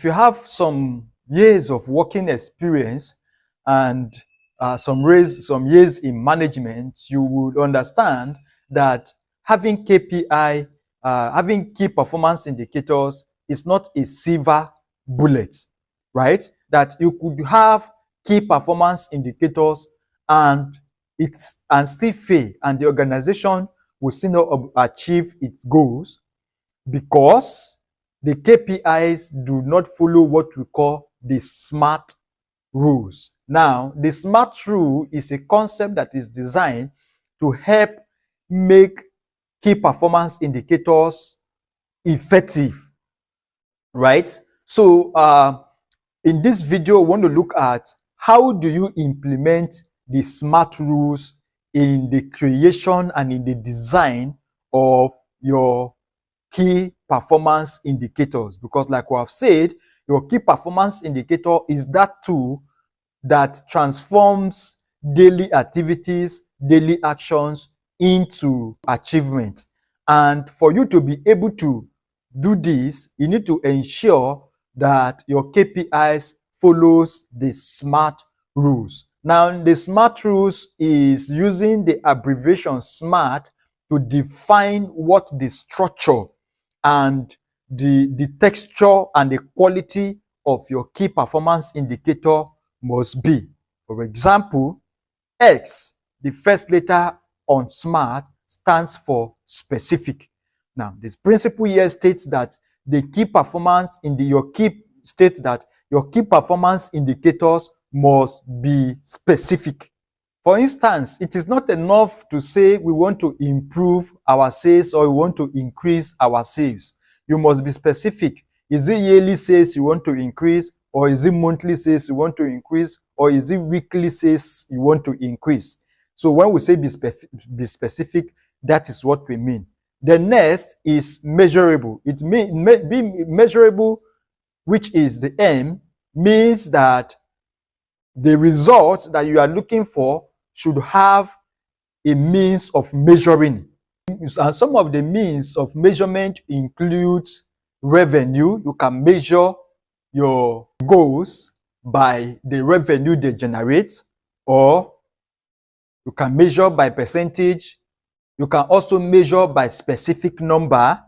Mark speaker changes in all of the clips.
Speaker 1: If you have some years of working experience and some years in management, you would understand that having KPI, having key performance indicators is not a silver bullet, right? That you could have key performance indicators and still fail, and the organization will still not achieve its goals because the KPIs do not follow what we call the SMART rules. Now, the SMART rule is a concept that is designed to help make key performance indicators effective, right? So, in this video, we want to look at how do you implement the SMART rules in the creation and in the design of your key performance indicators. Because like we have said, your key performance indicator is that tool that transforms daily activities, daily actions into achievement. And for you to be able to do this, you need to ensure that your KPIs follows the SMART rules. Now, the SMART rules is using the abbreviation SMART to define what the structure and the texture and the quality of your key performance indicator must be. For example, X, the first letter on SMART, stands for specific. Now, this principle here states that your key performance indicators must be specific. For instance, it is not enough to say we want to improve our sales or we want to increase our sales. You must be specific. Is it yearly sales you want to increase, or is it monthly sales you want to increase, or is it weekly sales you want to increase? So when we say be specific, that is what we mean. The next is measurable. It means be measurable, which is the M, means that the result that you are looking for should have a means of measuring. And some of the means of measurement includes revenue. You can measure your goals by the revenue they generate, or you can measure by percentage. You can also measure by specific number.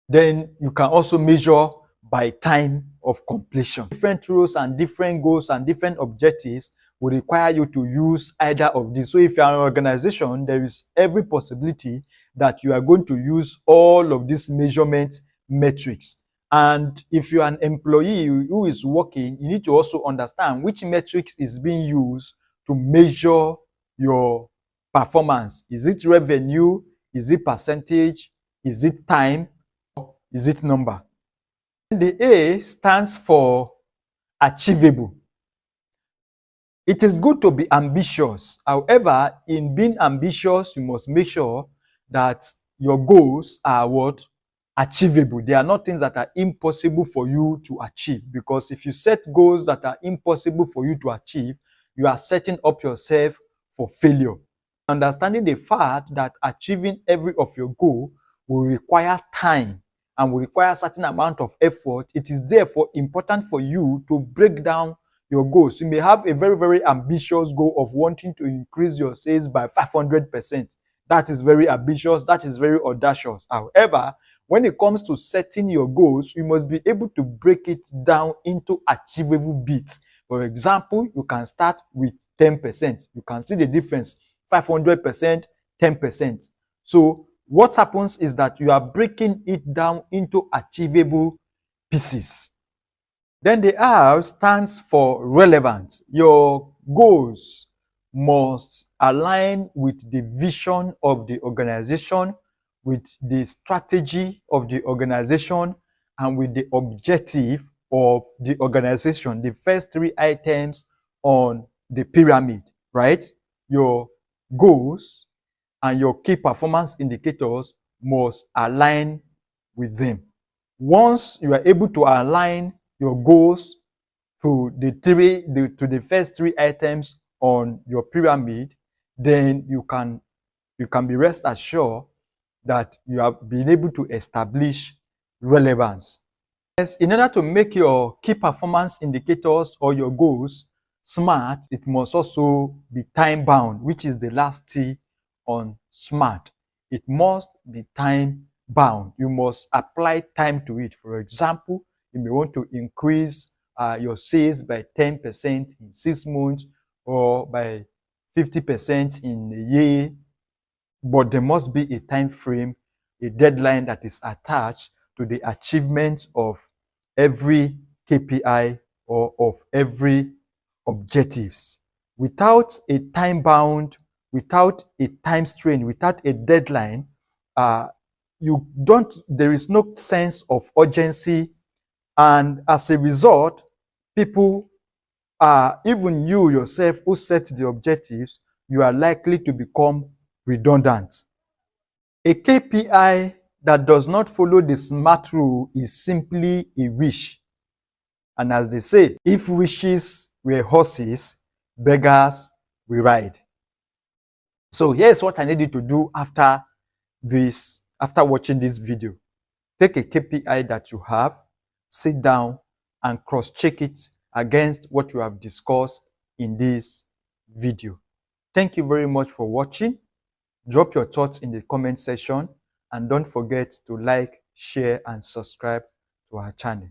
Speaker 1: Then you can also measure by time of completion. Different rules and different goals and different objectives will require you to use either of these. So if you are an organization, there is every possibility that you are going to use all of these measurement metrics. And if you are an employee who is working, you need to also understand which metrics is being used to measure your performance. Is it revenue? Is it percentage? Is it time? Is it number? The A stands for achievable. It is good to be ambitious. However, in being ambitious, you must make sure that your goals are what? Achievable. They are not things that are impossible for you to achieve. Because if you set goals that are impossible for you to achieve, you are setting up yourself for failure. Understanding the fact that achieving every of your goal will require time and will require a certain amount of effort, it is therefore important for you to break down your goals. You may have a very, very ambitious goal of wanting to increase your sales by 500%. That is very ambitious. That is very audacious. However, when it comes to setting your goals, you must be able to break it down into achievable bits. For example, you can start with 10%. You can see the difference, 500%, 10%. So what happens is that you are breaking it down into achievable pieces. Then the R stands for relevant. Your goals must align with the vision of the organization, with the strategy of the organization, and with the objective of the organization. The first three items on the pyramid, right? Your goals and your key performance indicators must align with them. Once you are able to align your goals to the first three items on your pyramid, then you can be rest assured that you have been able to establish relevance. Yes, in order to make your key performance indicators or your goals SMART, it must also be time bound, which is the last T on SMART. It must be time bound. You must apply time to it. For example, you may want to increase your sales by 10% in 6 months or by 50% in a year, but there must be a time frame, a deadline that is attached to the achievement of every KPI or of every objectives. Without a time bound, without a time strain, without a deadline, there is no sense of urgency. And as a result, people, even you yourself who set the objectives, you are likely to become redundant. A KPI that does not follow the SMART rule is simply a wish. And as they say, if wishes were horses, beggars will ride. So here's what I need you to do after watching this video. Take a KPI that you have, sit down and cross-check it against what you have discussed in this video. Thank you very much for watching. Drop your thoughts in the comment section and don't forget to like, share and subscribe to our channel.